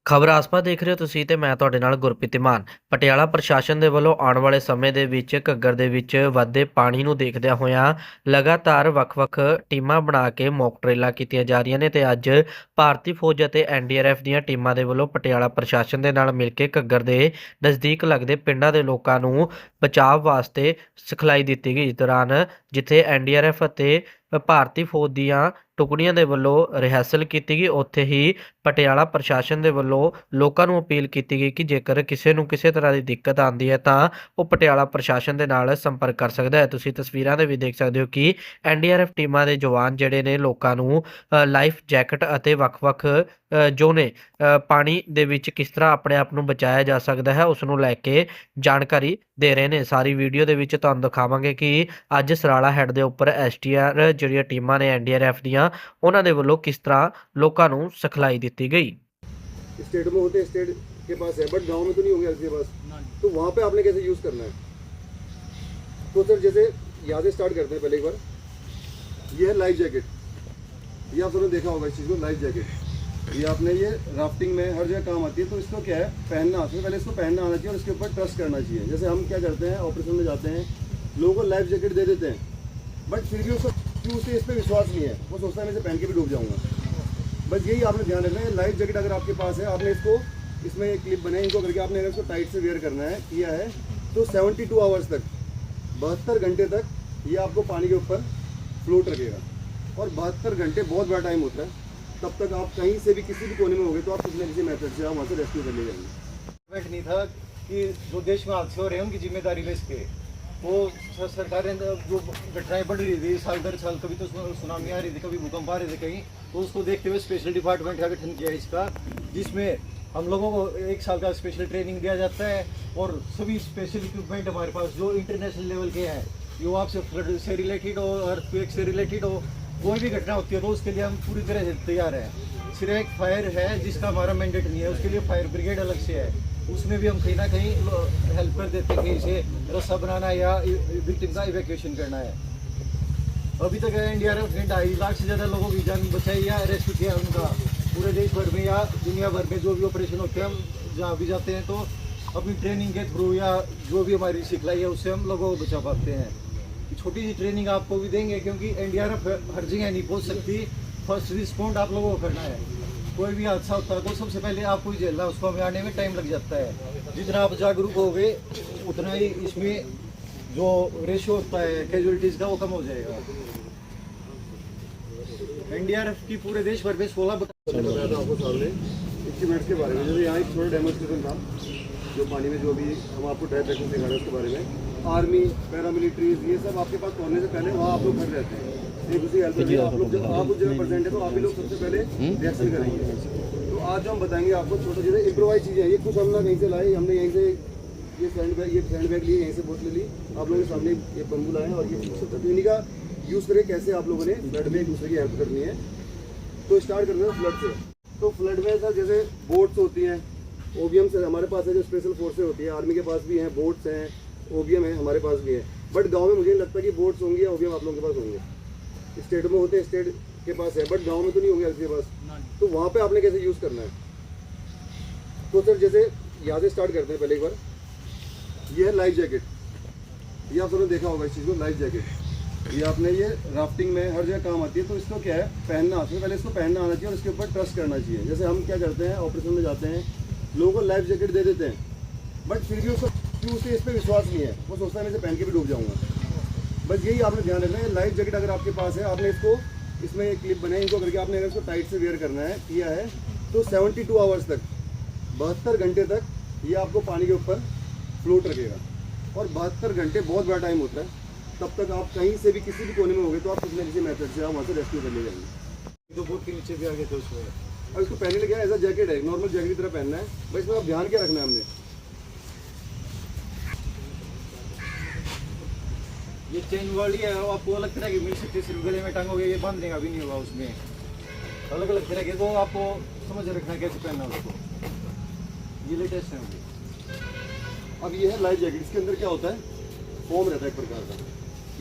ਖਬਰ ਆਸਪਾ ਦੇਖ ਰਹੇ ਹੋ ਤੁਸੀਂ ਤੇ ਮੈਂ ਤੁਹਾਡੇ ਨਾਲ ਗੁਰਪ੍ਰੀਤ ਮਾਨ। ਪਟਿਆਲਾ ਪ੍ਰਸ਼ਾਸਨ ਦੇ ਵੱਲੋਂ ਆਉਣ ਵਾਲੇ ਸਮੇਂ ਦੇ ਵਿੱਚ ਘੱਗਰ ਦੇ ਵਿੱਚ ਵੱਧਦੇ ਪਾਣੀ ਨੂੰ ਦੇਖਦਿਆਂ ਹੋਇਆਂ ਲਗਾਤਾਰ ਵੱਖ-ਵੱਖ ਟੀਮਾਂ ਬਣਾ ਕੇ ਮੌਕ ਡਰਿੱਲਾਂ ਕੀਤੀਆਂ ਜਾ ਰਹੀਆਂ ਨੇ ਤੇ ਅੱਜ ਭਾਰਤੀ ਫੌਜ ਅਤੇ ਐਨਡੀਆਰਐਫ ਦੀਆਂ ਟੀਮਾਂ ਦੇ ਵੱਲੋਂ ਪਟਿਆਲਾ ਪ੍ਰਸ਼ਾਸਨ ਦੇ ਨਾਲ ਮਿਲ ਕੇ ਘੱਗਰ ਦੇ ਨਜ਼ਦੀਕ ਲੱਗਦੇ ਪਿੰਡਾਂ ਦੇ ਲੋਕਾਂ ਨੂੰ ਬਚਾਅ ਵਾਸਤੇ ਸਿਖਲਾਈ ਦਿੱਤੀ ਗਈ। ਇਸ ਦੌਰਾਨ ਜਿੱਥੇ ਐਨਡੀਆਰਐਫ ਅਤੇ ਭਾਰਤੀ ਫੌਜ ਦੀਆਂ ਟੁਕੜੀਆਂ ਦੇ ਵੱਲੋਂ ਰਿਹਰਸਲ ਕੀਤੀ ਗਈ, ਉੱਥੇ ਹੀ ਪਟਿਆਲਾ ਪ੍ਰਸ਼ਾਸਨ ਦੇ ਵੱਲੋਂ ਲੋਕਾਂ ਨੂੰ ਅਪੀਲ ਕੀਤੀ ਗਈ ਕਿ ਜੇਕਰ ਕਿਸੇ ਨੂੰ ਕਿਸੇ ਤਰ੍ਹਾਂ ਦੀ ਦਿੱਕਤ ਆਉਂਦੀ ਹੈ ਤਾਂ ਉਹ ਪਟਿਆਲਾ ਪ੍ਰਸ਼ਾਸਨ ਦੇ ਨਾਲ ਸੰਪਰਕ ਕਰ ਸਕਦਾ ਹੈ। ਤੁਸੀਂ ਤਸਵੀਰਾਂ ਦੇ ਵੀ ਦੇਖ ਸਕਦੇ ਹੋ ਕਿ ਐਨਡੀਆਰਐਫ ਟੀਮਾਂ ਦੇ ਜਵਾਨ ਜਿਹੜੇ ਨੇ ਲੋਕਾਂ ਨੂੰ ਲਾਈਫ ਜੈਕਟ ਅਤੇ ਵੱਖ-ਵੱਖ ਜੋ ਨੇ ਪਾਣੀ ਦੇ ਵਿੱਚ ਕਿਸ ਤਰ੍ਹਾਂ ਆਪਣੇ ਆਪ ਨੂੰ ਬਚਾਇਆ ਜਾ ਸਕਦਾ ਹੈ ਉਸ ਨੂੰ ਲੈ ਕੇ ਜਾਣਕਾਰੀ ਦੇ ਰਹੇ ਨੇ। ਸਾਰੀ ਵੀਡੀਓ ਦੇ ਵਿੱਚ ਤੁਹਾਨੂੰ ਦਿਖਾਵਾਂਗੇ ਕਿ ਅੱਜ ਸਰਾਲਾ ਹੈਡ ਦੇ ਉੱਪਰ ਐਸਟੀਆਰ ਜਿਹੜੀਆਂ ਟੀਮਾਂ ਨੇ ਐਨਡੀਆਰਐਫ ਦੀਆਂ ਉਹਨਾਂ ਦੇ ਵੱਲੋਂ किस तरह लोगों को सिखलाई दी गई। स्टेट में होते स्टेट के पास है बट गांव में तो नहीं होंगे आपके पास, तो वहाँ पे आपने कैसे यूज़ करना है। तो सर जैसे यहाँ से स्टार्ट करते हैं। पहले एक बार ये है लाइफ जैकेट, ये आप सबने देखा होगा इस चीज़ को, लाइफ जैकेट ये आपने ये राफ्टिंग में हर जगह काम आती है। तो इसको क्या है पहनना, सबसे पहले इसको पहनना आना चाहिए और इसके ऊपर ट्रस्ट करना चाहिए। जैसे हम क्या करते हैं ऑपरेशन में जाते हैं, लोगों को लाइफ जैकेट दे देते हैं बट फिर भी उसको उसे इस पर विश्वास नहीं है, वो सोचता है मैं इसे पहन के भी डूब जाऊंगा। बस यही आपने ध्यान रखना है। लाइफ जैकेट अगर आपके पास है, आपने इसको इसमें एक क्लिप बनाई इनको करके आपने अगर इसको टाइट से वेयर करना है किया है तो 72 आवर्स तक 72 घंटे तक ये आपको पानी के ऊपर फ्लोट रखेगा। और 72 घंटे बहुत बड़ा टाइम होता है। तब तक आप कहीं से भी किसी भी कोने में होंगे तो आप किसी न किसी मेथड से आप वहाँ से रेस्क्यू कर ले जाएंगे। नहीं था कि जो देश में हादसे हो रहे हैं उनकी जिम्मेदारी ले इसके वो सरकारें जो घटनाएं बढ़ रही थी साल दर साल, कभी तो सुनामी आ रही थी, कभी भूकंप आ रहे थे कहीं, तो उसको देखते हुए स्पेशल डिपार्टमेंट का गठन किया इसका, जिसमें हम लोगों को 1 साल का स्पेशल ट्रेनिंग दिया जाता है और सभी स्पेशल इक्विपमेंट हमारे पास जो इंटरनेशनल लेवल के हैं, यो आपसे फ्लड से रिलेटेड हो, अर्थक्वेक से रिलेटेड हो, कोई भी घटना होती है तो उसके लिए हम पूरी तरह से तैयार हैं। सिर्फ एक फायर है जिसका हमारा मैंडेट नहीं है, उसके लिए फायर ब्रिगेड अलग से है, उसमें भी हम कहीं ना कहीं हेल्प कर देते हैं कि इसे रास्ता बनाना या विक्टिम का इवैक्यूएशन करना है। अभी तक एनडीआरएफ ने 2.5 लाख से ज़्यादा लोगों की जान बचाई या रेस्क्यू किया उनका पूरे देश भर में या दुनिया भर में जो भी ऑपरेशन होते हैं हम जहाँ भी जाते हैं तो अपनी ट्रेनिंग के थ्रू या जो भी हमारी सिखलाई है उससे हम लोगों को बचा पाते हैं। छोटी सी ट्रेनिंग आपको भी देंगे क्योंकि एनडीआरएफ हर जगह नहीं पहुँच सकती, फर्स्ट रिस्पॉन्ड आप लोगों को करना है। कोई भी हादसा होता है तो सबसे पहले आपको ही झेलना, उसको हमें आने में टाइम लग जाता है। जितना आप जागरूक होगे उतना ही इसमें जो रेशियो होता है कैजुअलिटीज़ का वो कम हो जाएगा। एनडीआरएफ की पूरे देश भर में 16 बताया था आपको सामने इक्विपमेंट्स के बारे में। जैसे यहाँ एक छोटा डेमोन्स्ट्रेशन था जो पानी में जो भी हम आपको ड्राइव ट्रैकिंग सिखा रहे हैं उसके बारे में। आर्मी पैरामिलिट्रीज ये सब आपके पास पहुँचने से पहले वहाँ आप लोग खड़े रहते हैं, एक दूसरी हेल्प करेंगे। आप लोग जब आप उस जगह प्रेजेंट है तो आप ही लोग सबसे पहले रिएक्शन करेंगे। तो आज जो हम बताएंगे आपको छोटा चीज़ें इम्प्रोवाइज चीज़ें, ये कुछ हम ना कहीं से लाए, हमने यहीं से ये सैंड बैग लिए, यहीं से बोतलें ली, आप लोगों के सामने ये बम्बू लाए और ये सब इन्हीं का यूज़ करें कैसे आप लोगों ने फ्लड में एक दूसरे की हेल्प करनी है। तो स्टार्ट करना है फ्लड से। तो फ्लड में सर जैसे बोट्स होती हैं, ओबीएम से हमारे पास है जो स्पेशल फोर्सेज होती है, आर्मी के पास भी हैं, बोट्स हैं, ओबीएम है हमारे पास भी है। बट गाँव में मुझे नहीं लगता कि बोट्स होंगी या ओबीएम आप लोगों के पास होंगे। स्टेट में होते स्टेट के पास है बट गांव में तो नहीं होंगे आपके पास, तो वहाँ पे आपने कैसे यूज़ करना है। तो सर जैसे यहाँ से स्टार्ट करते हैं। पहले एक बार ये है लाइफ जैकेट, ये आप सबने देखा होगा इस चीज़ को, लाइफ जैकेट ये आपने ये राफ्टिंग में हर जगह काम आती है। तो इसको क्या है पहनना, सबसे पहले इसको पहनना आना चाहिए और इसके ऊपर ट्रस्ट करना चाहिए। जैसे हम क्या करते हैं ऑपरेशन में जाते हैं, लोगों को लाइफ जैकेट दे देते हैं बट फिर भी उसे इस पर विश्वास नहीं है, वो सोचता है मैं इसे पहन के भी डूब जाऊँगा। बस यही आपने ध्यान रखना है। लाइफ जैकेट अगर आपके पास है, आपने इसको इसमें एक क्लिप बनाई इनको करके आपने अगर इसको टाइट से वेयर करना है किया है तो 72 आवर्स तक 72 घंटे तक ये आपको पानी के ऊपर फ्लोट रखेगा। और 72 घंटे बहुत बड़ा टाइम होता है। तब तक आप कहीं से भी किसी भी कोने में होंगे तो आप किसी न किसी मेथड से आप वहाँ से रेस्क्यू कर ले जाएंगे। तो बोट के नीचे भी आ गए थे उसमें। अब इसको पहनने लगे ऐसा जैकेट है, नॉर्मल जैकेट की तरह पहनना है, बस इसमें आप ध्यान क्या रखना है हमने। ये चेन वाली है, आपको अलग तरह की मिल सकती है, सिर्फ गले में टांगोगे ये बांधने का भी नहीं होगा, उसमें अलग अलग तरह के, तो आपको समझ रखना कैसे पहनना उसको। ये लेटेस्ट है अभी। अब ये है लाइफ जैकेट, इसके अंदर क्या होता है फोम रहता है एक प्रकार का।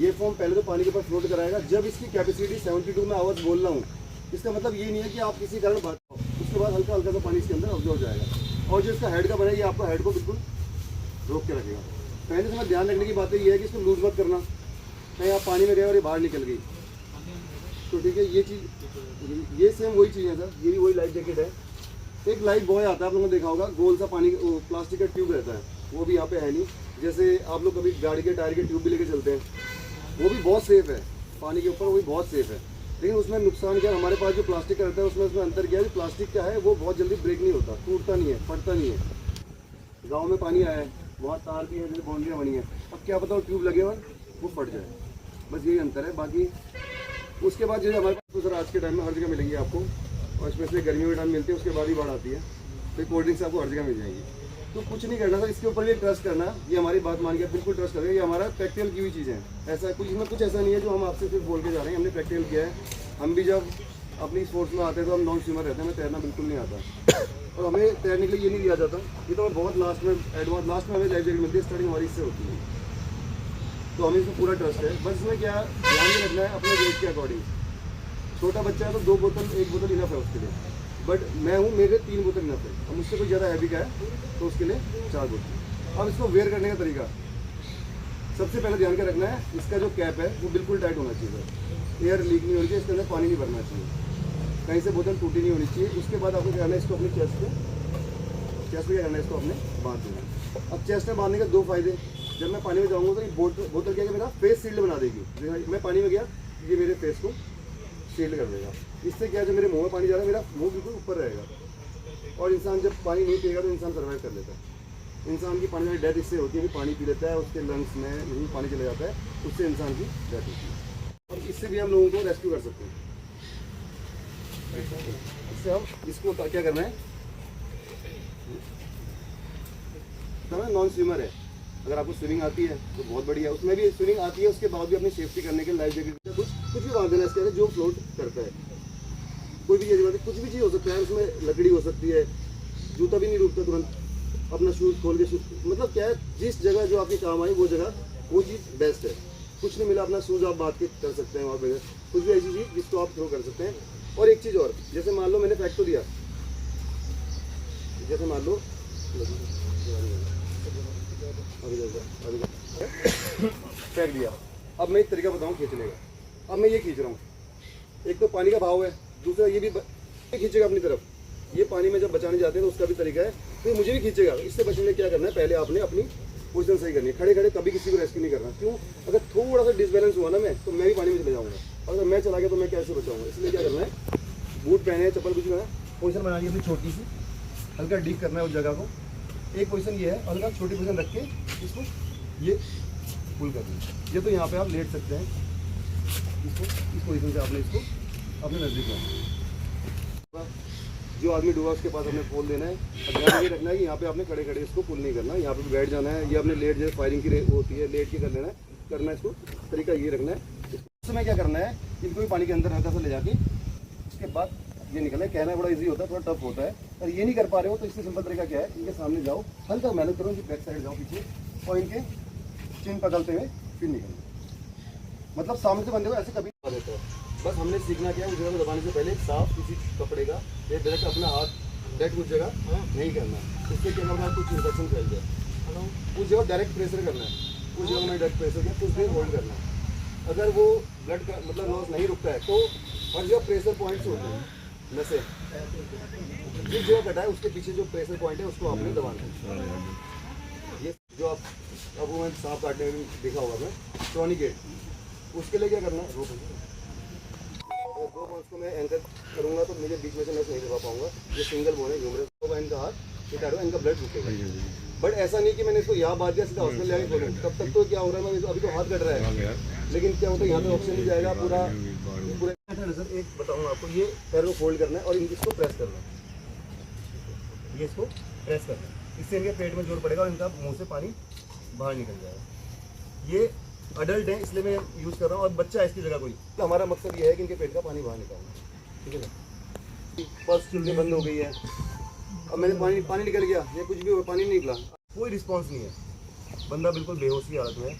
ये फोम पहले तो पानी के ऊपर फ्लोट कराएगा। जब इसकी कैपेसिटी 72 में आवर्स बोल रहा हूँ, इसका मतलब ये नहीं है कि आप किसी कारण उसके बाद हल्का हल्का सा पानी इसके अंदर ऑब्जॉर्व हो जाएगा। और जो इसका हेड का बना है ये आपका हेड को बिल्कुल रोक के रखेगा। पहले से मैं ध्यान रखने की बात ये है कि इसको लूज मत करना, कहीं आप पानी में गए और ये बाहर निकल गई तो ठीक है। ये चीज़ ये सेम वही चीज़ है सर, ये भी वही लाइफ जैकेट है। एक लाइफ बॉय आता है, आप लोगों ने देखा होगा, गोल सा पानी प्लास्टिक का ट्यूब रहता है, वो भी यहाँ पे है नहीं। जैसे आप लोग कभी गाड़ी के टायर के ट्यूब भी लेके चलते हैं, वो भी बहुत सेफ है पानी के ऊपर, वो भी बहुत सेफ है। लेकिन उसमें नुकसान क्या है, हमारे पास जो प्लास्टिक का रहता है उसमें अंतर क्या है, जो प्लास्टिक का है वो बहुत जल्दी ब्रेक नहीं होता, टूटता नहीं है, फटता नहीं है। गाँव में पानी आया है, वहाँ तार भी है, जैसे बाउंड्रियाँ बनी है, अब क्या पता वो ट्यूब लगे हुए वो फट जाए, बस यही अंतर है। बाकी उसके बाद जो हमारे पास तो सर आज के टाइम में हर जगह मिलेंगी आपको, और स्पेशली गर्मियों के टाइम मिलती है, उसके बाद ही बाढ़ आती है, फिर कोल्ड ड्रिंक्स आपको हर जगह मिल जाएंगी। तो कुछ नहीं करना सर, इसके ऊपर भी ट्रस्ट करना, ये हमारी बात मान के बिल्कुल ट्रस्ट करें, ये हमारा प्रैक्टिकल की हुई चीज़ें हैं। ऐसा कुछ इसमें कुछ ऐसा नहीं है जो हम आपसे सिर्फ बोल के जा रहे हैं, हमने प्रैक्टिकल किया है। हम भी जब अपनी स्पोर्ट्स में आते हैं तो हम नॉन स्विमर रहते हैं, हमें तैरना बिल्कुल नहीं आता, और हमें तैरने के लिए ये नहीं दिया जाता, ये तो बहुत लास्ट में एडवांस लास्ट में हमें लाइफ जैकेट मिलती है, स्टार्टिंग हमारी इससे होती है। तो हमें इसमें पूरा ट्रस्ट है। बस इसमें क्या ध्यान में रखना है अपने वेट के अकॉर्डिंग। छोटा बच्चा है तो 2 बोतल 1 बोतल इनफ है उसके लिए, बट मैं हूँ, मेरे 3 बोतल इनफ है। अब मुझसे कोई ज़्यादा हैवी का है तो उसके लिए 4 बोतल। अब इसको वेयर करने का तरीका सबसे पहले ध्यान के रखना है, इसका जो कैप है वो बिल्कुल टाइट होना चाहिए, एयर लीक नहीं होनी चाहिए, इसके अंदर पानी नहीं भरना चाहिए, कहीं से बोतल टूटी नहीं होनी चाहिए। उसके बाद आपको क्या करना है, इसको अपनी चेस्ट पे क्या करना है, इसको अपने बांध देना है। अब चेस्ट में बांधने के 2 फायदे, जब मैं पानी में जाऊँगा तो ये बोतल क्या है, मेरा फेस शील्ड बना देगी। मैं पानी में गया, ये मेरे फेस को शील्ड कर देगा। इससे क्या है, जो मेरे मुंह में पानी जा रहा है, मेरा मुंह बिल्कुल ऊपर रहेगा, और इंसान जब पानी नहीं पिएगा तो इंसान सर्वाइव कर लेता है। इंसान की पानी में डेथ इससे होती है कि पानी पी लेता है, उसके लंग्स में नहीं पानी चला जाता है, उससे इंसान की डेथ होती है। और इससे भी हम लोगों को रेस्क्यू कर सकते हैं। इससे हम इसको क्या करना है, नॉन स्विमर है, अगर आपको स्विमिंग आती है तो बहुत बढ़िया, उसमें भी स्विमिंग आती है, उसके बाद भी अपनी सेफ्टी करने के लाइफ जैकेट कुछ भी बांध देना इसके अंदर जो फ्लोट करता है। कोई भी चीज़ कुछ भी चीज़ हो सकता है, उसमें लकड़ी हो सकती है, जूता भी नहीं डूबता तुरंत, अपना शूज़ खोल के मतलब क्या है, जिस जगह जो आपकी काम आई वो जगह वो चीज़ बेस्ट है। कुछ नहीं मिला, अपना शूज़ आप बांध के कर सकते हैं वहाँ पर, कुछ भी ऐसी चीज़ जिसको आप थ्रो कर सकते हैं। और एक चीज़ और, जैसे मान लो मैंने फेंक तो दिया, जैसे मान लो फेंक दिया, अब मैं एक तरीका बताऊँ खींचने का। अब मैं ये खींच रहा हूँ, एक तो पानी का भाव है, दूसरा ये भी खींचेगा अपनी तरफ, ये पानी में जब बचाने जाते हैं तो उसका भी तरीका है, तो मुझे भी खींचेगा। इससे बचने में क्या करना है, पहले आपने अपनी पोजीशन सही करनी है। खड़े खड़े कभी किसी को रेस्क्यू नहीं करना, क्यों, अगर थोड़ा सा डिसबैलेंस हुआ ना मैं, तो मैं भी पानी में चले जाऊँगा, अगर मैं चला गया तो मैं कैसे बचाऊँगा। इसलिए क्या करना है, बूट पहने, चप्पल कुछ है, पोजीशन बनानी है अपनी छोटी सी, हल्का डीप करना है उस जगह को। एक पोजीशन ये है, हल्का छोटी पोजीशन रख के इसको ये पुल कर दें। ये तो यहाँ पे आप लेट सकते हैं, इसको इस पोजीशन से आपने इसको अपने नज़दीक में, जो आदमी डूबा उसके पास अपने पोल देना है। और ध्यान ये रखना है कि यहाँ पे आपने खड़े खड़े इसको पुल नहीं करना, यहाँ पे बैठ जाना है, ये अपने लेट जैसे फायरिंग की होती है, लेट के कर लेना है, करना है इसको, तरीका ये रखना है। इसमें क्या करना है, इनको भी पानी के अंदर हल्का सा ले जाके उसके बाद ये निकलना है। कहना बड़ा इजी होता है, थोड़ा टफ होता है, और ये नहीं कर पा रहे हो तो इससे सिंपल तरीका क्या है, इनके सामने जाओ, हल्का मेहनत करो, इनकी बैक साइड जाओ पीछे, और इनके चिन पकड़ते हुए फिर निकलो, मतलब सामने से बंदे को ऐसे कभी नहीं देता है। बस हमने सीखना क्या है, उस जगह को दबाने से पहले साफ किसी कपड़े का या डायरेक्ट अपना हाथ डायरेक्ट उस जगह नहीं करना, इससे क्या होगा, कुछ इन्फेक्शन फैल जाए। उस जगह डायरेक्ट प्रेशर करना है, उस जगह में डायरेक्ट प्रेशर किया, कुछ देर होल्ड करना है। अगर वो ब्लड का मतलब लॉस नहीं रुकता है तो हर जगह प्रेशर पॉइंट्स होते हैं, नशे जिस जगह कटा है उसके पीछे जो प्रेशर पॉइंट है उसको आपने दबाना है। ये जो आप अब वो मैं सांप काटने में देखा होगा मैं, टॉर्निकेट, उसके लिए क्या करना है, रोक दो बोन्स को मैं एंकर करूँगा तो मुझे बीच में से नस नहीं दबा पाऊंगा। ये सिंगल बोन है, ह्यूमरस को इनका हाथ इटारो, इनका ब्लड रुकेगा। बट ऐसा नहीं कि मैंने इसको यहाँ बात दिया सीधा हॉस्पिटल लेके खोलूँ, तब तक तो क्या हो रहा है, मैं अभी तो हाथ कट रहा है, लेकिन क्या होता है यहाँ पे ऑप्शन नहीं जाएगा पूरा सर। एक बताऊँगा आपको, ये पैर को फोल्ड करना है और इसको प्रेस करना है, ये इसको प्रेस करना है, इससे इनके पेट में जोर पड़ेगा और इनका मुंह से पानी बाहर निकल जाएगा। ये अडल्ट है इसलिए मैं यूज़ कर रहा हूँ, और बच्चा है इसकी जगह कोई, तो हमारा मकसद ये है कि इनके पेट का पानी बाहर निकालना, ठीक है ना। पल्स चलनी बंद हो गई है, अब मैंने पानी निकल गया या कुछ भी पानी नहीं निकला, कोई रिस्पॉन्स नहीं है, बंदा बिल्कुल बेहोश की हालत में है।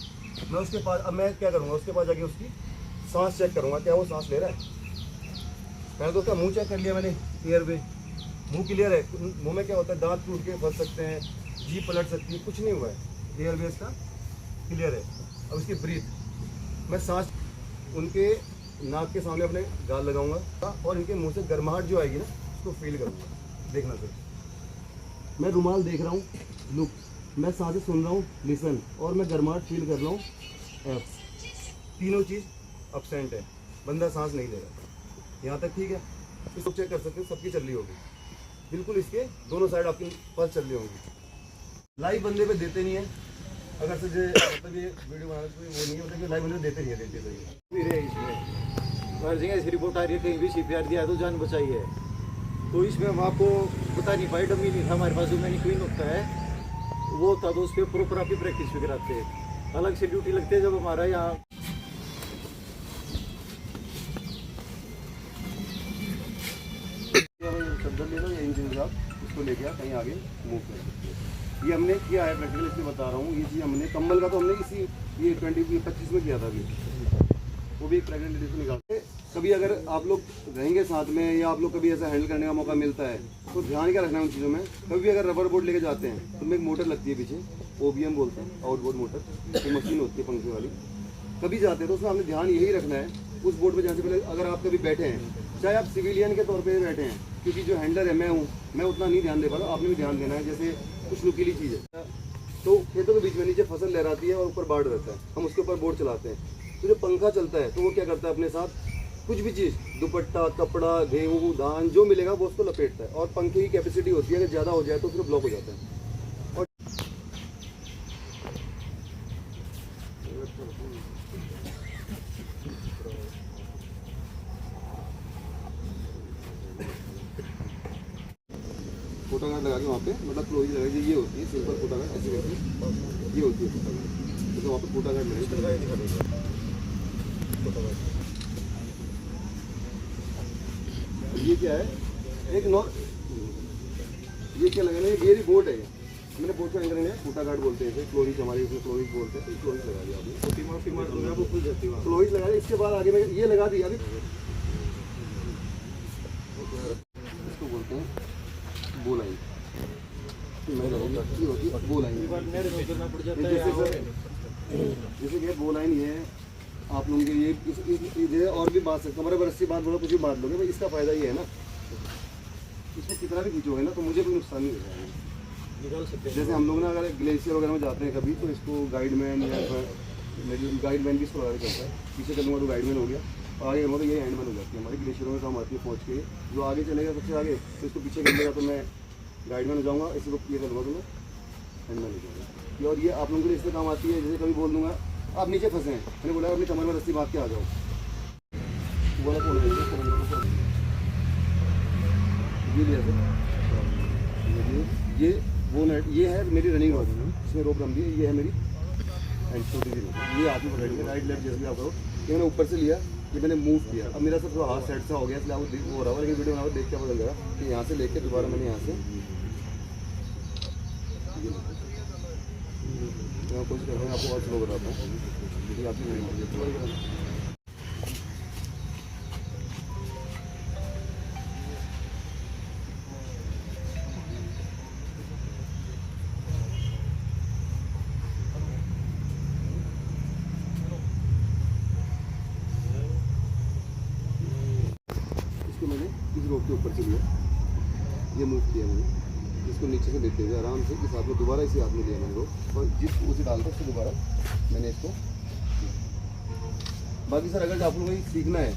मैं उसके पास, अब मैं क्या करूँगा, उसके पास जाके उसकी सांस चेक करूँगा, क्या वो सांस ले रहा है। पहले तो उसका मुँह चेक कर लिया मैंने एयर वे, मुंह क्लियर है, मुंह में क्या होता है, दांत टूट के फंस सकते हैं, जीभ पलट सकती है, कुछ नहीं हुआ है, एयरवेज का क्लियर है। अब इसकी ब्रीथ, मैं सांस उनके नाक के सामने अपने गाल लगाऊंगा और इनके मुंह से गर्माहट जो आएगी ना उसको फील करूंगा, देखना फिर। मैं रुमाल देख रहा हूँ, लुक, मैं सांसें सुन रहा हूँ, लिसन, और मैं गर्माहट फील कर रहा हूँ, एफ। तीनों चीज़ अपसेंट है, बंदा सांस नहीं ले रहा। यहाँ तक ठीक है, इसको चेक कर सकते हैं, सबकी चल रही होगी बिल्कुल, इसके दोनों साइड आपकी पल्स चल रही होंगी। लाइव बंदे पे देते नहीं है, अगर से मतलब ये वीडियो बनाने से वो नहीं होता कि लाइव बंदे देते नहीं है, देते सही फिर है इसमें हर जगह ऐसी रिपोर्ट आ रही है, कहीं भी CPR दिया है तो जान बचाई है। तो इसमें हम आपको बता नहीं पाए, डमी नहीं था हमारे पास, जो मैनिक्विन होता है वो होता, तो उस पर प्रॉपर आप ही प्रैक्टिस भी कराते हैं, अलग से ड्यूटी लगती है जब हमारा यहाँ। चद्दर ले लो या इन चीज़ आप इसको लेके आ कहीं आगे मूव कर सकते हो। ये हमने किया है प्रैक्टिकल, इसलिए बता रहा हूँ। ये चीज़ हमने कम्बल का तो हमने इसी ये 2025 में किया था अभी, वो भी एक प्रेगनेंट लेडीज को निकालते। कभी अगर आप लोग रहेंगे साथ में या आप लोग कभी ऐसा हैंडल करने का मौका मिलता है तो ध्यान क्या रखना है उन चीज़ों में। कभी भी अगर रबर बोर्ड लेके जाते हैं तो उनमें एक मोटर लगती है पीछे, OBM बोलते हैं, आउटबोर्ड मोटर, एक मशीन होती है पंखे वाली। कभी जाते हैं तो उसमें आपने ध्यान यही रखना है, उस बोर्ड पर जाने से पहले अगर आप कभी बैठे हैं, चाहे आप सिविलियन के तौर पर बैठे हैं, क्योंकि जो हैंडलर है मैं हूँ, मैं उतना नहीं ध्यान दे पा रहा, आपने भी ध्यान देना है। जैसे कुछ नुकीली चीज़ है तो खेतों के बीच में नीचे फसल लहराती है और ऊपर बाढ़ रहता है, हम उसके ऊपर बोर्ड चलाते हैं। तो जो पंखा चलता है तो वो क्या करता है, अपने साथ कुछ भी चीज़, दुपट्टा, कपड़ा, गेहूँ, धान जो मिलेगा वो उसको लपेटता है। और पंखे की कैपेसिटी होती है, अगर ज़्यादा हो जाए तो फिर ब्लॉक हो जाता है। और फोटा गार्ड लगा के वहाँ पे, मतलब क्लोज लगा के, ये होती है सिंपल फोटा गार्ड, ऐसे करके ये होती है फोटा गार्ड, तो वहाँ पे फोटा गार्ड लगा। ये क्या है, एक ये क्या लगा है, ये बोर्ड है, मैंने बोर्ड का एंकर है, फोटा गार्ड बोलते हैं इसे, क्लोरिज हमारे उसमें क्लोरिज बोलते हैं, तो क्लोरिज लगा दिया आपने, क्लोरिज लगा दिया। इसके बाद आगे मैं ये लगा दिया, अभी इसको बोलते हैं बोलाइन, बोलाइन, जैसे कि बोलाइन ये है आप लोगों के ये और भी बांध सकते, हमारे बरस से बांध बोला कुछ भी बांध लोगे। भाई इसका फायदा ये है ना, इसको कितना भी खींचोगे ना तो मुझे कोई नुकसान नहीं होगा, निकाल सकते हैं। जैसे हम लोग ना अगर ग्लेशियर वगैरह में जाते हैं कभी, तो इसको गाइडमैन या गाइडमैन भी इसको लगा के चलता है, पीछे चलूँगा तो गाइडमैन हो गया, और आगे करूँगा तो ये हैंडमैन हो जाती है। हमारी ग्लेशियरों में काम आती है पहुँच के, जो आगे चलेगा सबसे आगे तो इसको पीछे कर लेगा तो मैं गाइडमैन हो जाऊँगा, इसको ये करूँगा तो मैं हैंडमैन हो जाऊँगा। और ये आप लोगों के लिए इससे काम आती है। जैसे कभी बोल दूँगा आप नीचे फंसे हैं, मैंने बोला अपनी कमर में रस्सी बांध के आ जाओ, बोला ये लिया ये वो नेट, ये है मेरी रनिंग रोड, इसमें रोप रम दी है, ये है मेरी एंड छोटी सी रोप, ये हाथ में पकड़ के राइट लेफ्ट जैसे भी आप करो। ये मैंने ऊपर से लिया, ये मैंने मूव किया, अब मेरा सब हाथ सेट सा हो गया, इसलिए आपको हो रहा है। लेकिन वीडियो बना देख के पता चल जाएगा कि यहाँ से लेके दोबारा मैंने यहाँ से कोशिश कर रहे हैं, आपको और स्लो बताता हूँ, आपकी मैंने इस रोप के ऊपर से लिया, ये मूव किया मैंने, इसको नीचे से लेते हुए आराम से इस हाथ में दोबारा इसी हाथ में लिया मैंने रोप, और जिस उसे डालकर उससे दोबारा मैंने इसको। बाकी सर अगर आप लोगों को सीखना है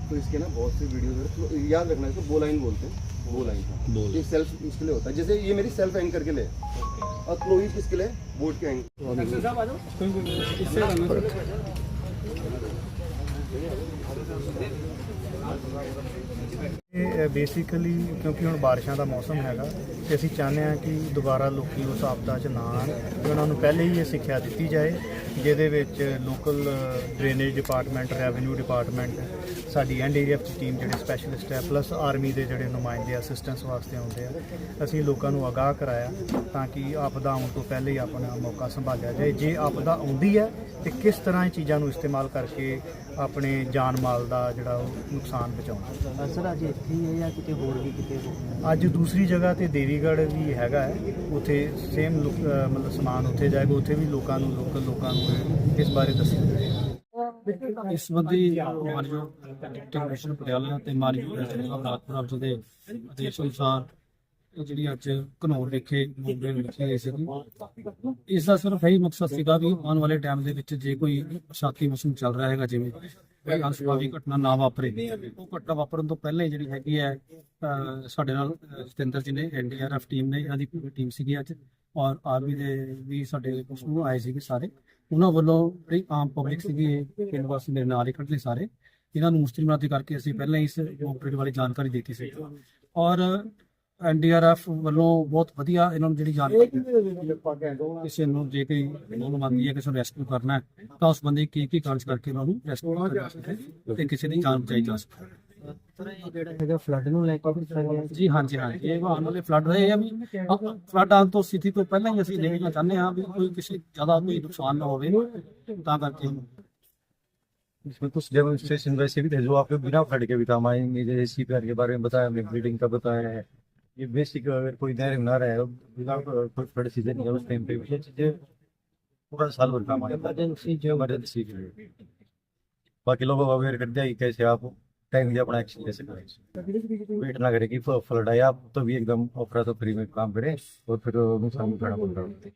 तो इसके ना बहुत से वीडियो है, याद रखना है, इसको बोलाइन बोलते हैं, बोलाइन ये सेल्फ इसके लिए होता है। जैसे ये मेरी सेल्फ एंकर के लिए, और क्लोइज किसके लिए, बोर्ड के एंकर। ਬੇਸਿਕਲੀ ਕਿਉਂਕਿ ਹੁਣ ਬਾਰਿਸ਼ਾਂ ਦਾ ਮੌਸਮ ਹੈਗਾ ਤੇ ਅਸੀਂ ਚਾਹੁੰਦੇ ਹਾਂ ਕਿ ਦੁਬਾਰਾ ਲੋਕੀ ਉਸ ਆਪਦਾ 'ਚ ਨਾ ਆਉਣ, ਤੇ ਉਹਨਾਂ ਨੂੰ ਪਹਿਲੇ ਹੀ ਇਹ ਸਿੱਖਿਆ ਦਿੱਤੀ ਜਾਏ, ਜਿਹਦੇ ਵਿੱਚ local drainage department, revenue department, ਸਾਡੀ NDRF ਦੀ ਟੀਮ ਜਿਹੜੇ ਸਪੈਸ਼ਲਿਸਟ ਹੈ, ਪਲੱਸ ਆਰਮੀ ਦੇ ਜਿਹੜੇ ਨੁਮਾਇੰਦੇ ਅਸਿਸਟੈਂਸ ਵਾਸਤੇ ਆਉਂਦੇ ਆ, ਅਸੀਂ ਲੋਕਾਂ ਨੂੰ ਆਗਾਹ ਕਰਾਇਆ ਤਾਂ ਕਿ ਆਪਦਾ ਆਉਣ ਤੋਂ ਪਹਿਲੇ ਹੀ ਆਪਣਾ ਮੌਕਾ ਸੰਭਾਲਿਆ ਜਾਏ। ਜੇ ਆਪਦਾ ਆਉਂਦੀ ਹੈ ਤੇ ਕਿਸ ਤਰ੍ਹਾਂ ਇਹ ਚੀਜ਼ਾਂ ਨੂੰ ਇਸਤੇਮਾਲ ਕਰਕੇ ਆਪਣੇ ਜਾਨ ਮਾਲ ਦਾ ਜਿਹੜਾ ਉਹ ਨੁਕਸਾਨ ਬਚਾਉਣਾ। ਸਰ ਅੱਜ ਇੱਥੇ ਇੱਥੇ ਹੀ ਹੈ ਜਾਂ ਕਿਤੇ ਹੋਰ ਵੀ ਕਿਤੇ ਹੋ? ਅੱਜ ਦੂਸਰੀ ਜਗ੍ਹਾ ਤੇ ਦੇਵੀਗੜ੍ਹ ਵੀ ਹੈਗਾ ਹੈ, ਉੱਥੇ ਸੇਮ ਮਤਲਬ ਸਮਾਨ ਉੱਥੇ ਜਾਏਗਾ, ਉੱਥੇ ਵੀ ਲੋਕਾਂ ਨੂੰ ਲੋਕਾਂ ਨੂੰ ਇਸ ਬਾਰੇ ਦੱਸਿਆ ਜਾਏਗਾ। ਇਸ ਸੰਬੰਧੀ ਮਾਨਯੋਗ ਡਿਪਟੀ ਕਮਿਸ਼ਨਰ ਪਟਿਆਲਾ ਤੇ ਮਾਨਯੋਗ ਐਸਡੀਐਮ ਰਾਜਪੁਰਾ ਜੀ ਦੇ ਆਦੇਸ਼ ਅਨੁਸਾਰ ਇਹ ਜਿਹੜੀ ਅੱਜ ਘਨੌਰ ਵਿਖੇ ਮੁੰਡੇ ਲਿਖੀ ਗਈ ਸੀ, ਇਸ ਦਾ ਸਿਰਫ ਇਹੀ ਮਕਸਦ ਸੀਗਾ ਵੀ ਆਉਣ ਵਾਲੇ ਟਾਈਮ ਦੇ ਵਿੱਚ ਜੇ ਕੋਈ ਸ਼ਾਤੀ ਮੌਸਮ ਚੱਲ ਰਿਹਾ ਹੈਗਾ, ਜਿਵੇਂ ਕੋਈ ਅਨਸੁਖਾਵੀ ਘਟਨਾ ਨਾ ਵਾਪਰੇ, ਉਹ ਘਟਨਾ ਵਾਪਰਨ ਤੋਂ ਪਹਿਲਾਂ ਹੀ ਜਿਹੜੀ ਹੈਗੀ ਹੈ ਸਾਡੇ ਨਾਲ ਜਤਿੰਦਰ ਜੀ ਨੇ, ਐਨਡੀਆਰਐਫ ਟੀਮ ਨੇ, ਇਹਨਾਂ ਦੀ ਪੂਰੀ ਟੀਮ ਸੀਗੀ ਅੱਜ, ਔਰ ਆਰਮੀ ਦੇ ਵੀ ਸਾਡੇ ਨੂੰ ਆਏ ਸੀਗੇ ਸਾਰੇ। ਉਹਨਾਂ ਵੱਲੋਂ ਜਿਹੜੀ ਆਮ ਪਬਲਿਕ ਸੀਗੀ ਪਿੰਡ ਵਾਸੀ ਮੇਰੇ ਨਾਲ ਇਕੱਠੇ ਲਈ ਸਾਰੇ, ਇਹਨਾਂ ਨੂੰ ਮੁਸ਼ਤਿਮਾਤੀ ਕਰਕੇ ਅਸੀਂ ਪਹਿਲਾਂ ਹੀ ਇਸ ਆਪਰੇਟ ਵਾਲੀ ਜਾਣਕਾਰੀ ਦਿੱਤੀ ਸੀ, ਔਰ ਐਨਡੀਆਰਐਫ ਵੱਲੋਂ ਬਹੁਤ ਵਧੀਆ ਇਹਨਾਂ ਨੂੰ ਜਿਹੜੀ ਜਾਣਕਾਰੀ, ਕਿਸੇ ਨੂੰ ਜੇ ਕੋਈ ਲੋੜ ਮੰਗਦੀ ਹੈ, ਕਿਸੇ ਨੂੰ ਰੈਸਕਿਊ ਕਰਨਾ ਹੈ ਤਾਂ ਉਸ ਬੰਦੇ ਕੀ ਕਾਰਜ ਕਰਕੇ ਉਹਨਾਂ ਨੂੰ ਰੈਸਕਿਊ ਕਰਨਾ ਚਾਹੀਦਾ ਤੇ ਕਿਸੇ ਦੀ ਜਾਨ ਬਚਾਈ ਜਾ ਸਕਦੀ ਹੈ। ਸਰ ਇਹ ਜਿਹੜਾ ਹੈਗਾ ਫਲੱਡ ਨੂੰ ਲੈ ਕੇ ਪੁੱਛਿਆ ਗਿਆ ਜੀ ਹਾਂਜੀ, ਇਹ ਆਉਣ ਵਾਲੇ ਫਲੱਡ ਰਹੇ ਆ ਵੀ ਫਲੱਡ ਆਉਣ ਤੋਂ ਸਥਿਤੀ ਤੋਂ ਪਹਿਲਾਂ ਹੀ ਅਸੀਂ ਦੇਖਣਾ ਚਾਹੁੰਦੇ ਹਾਂ ਵੀ ਕੋਈ ਕਿਸੇ ਜ਼ਿਆਦਾ ਕੋਈ ਨੁਕਸਾਨ ਨਾ ਹੋਵੇ, ਤਾਂ ਕਰਕੇ इसमें कुछ डेमोन्स्ट्रेशन वैसे भी थे जो आपको बिना फ्लड के भी काम आएंगे, जैसे सीपीआर के बारे में बताया हमने, ब्रीडिंग का बताया है। ये बेसिक अगर कोई नहर बना रहा है बिना कोई फ्लड सीजन है उस टाइम पे ये चीजें पूरा साल भर काम आएगा, इमरजेंसी के लिए। बाकी लोगों को अवेयर कर दिया कि कैसे आप टाइम से अपना एक्शन ले सकते, वेट ना करें कि फ्लड आया तो भी एकदम ऑफरा तो फ्री में काम करें और फिर नुकसान उठाना पड़ता है।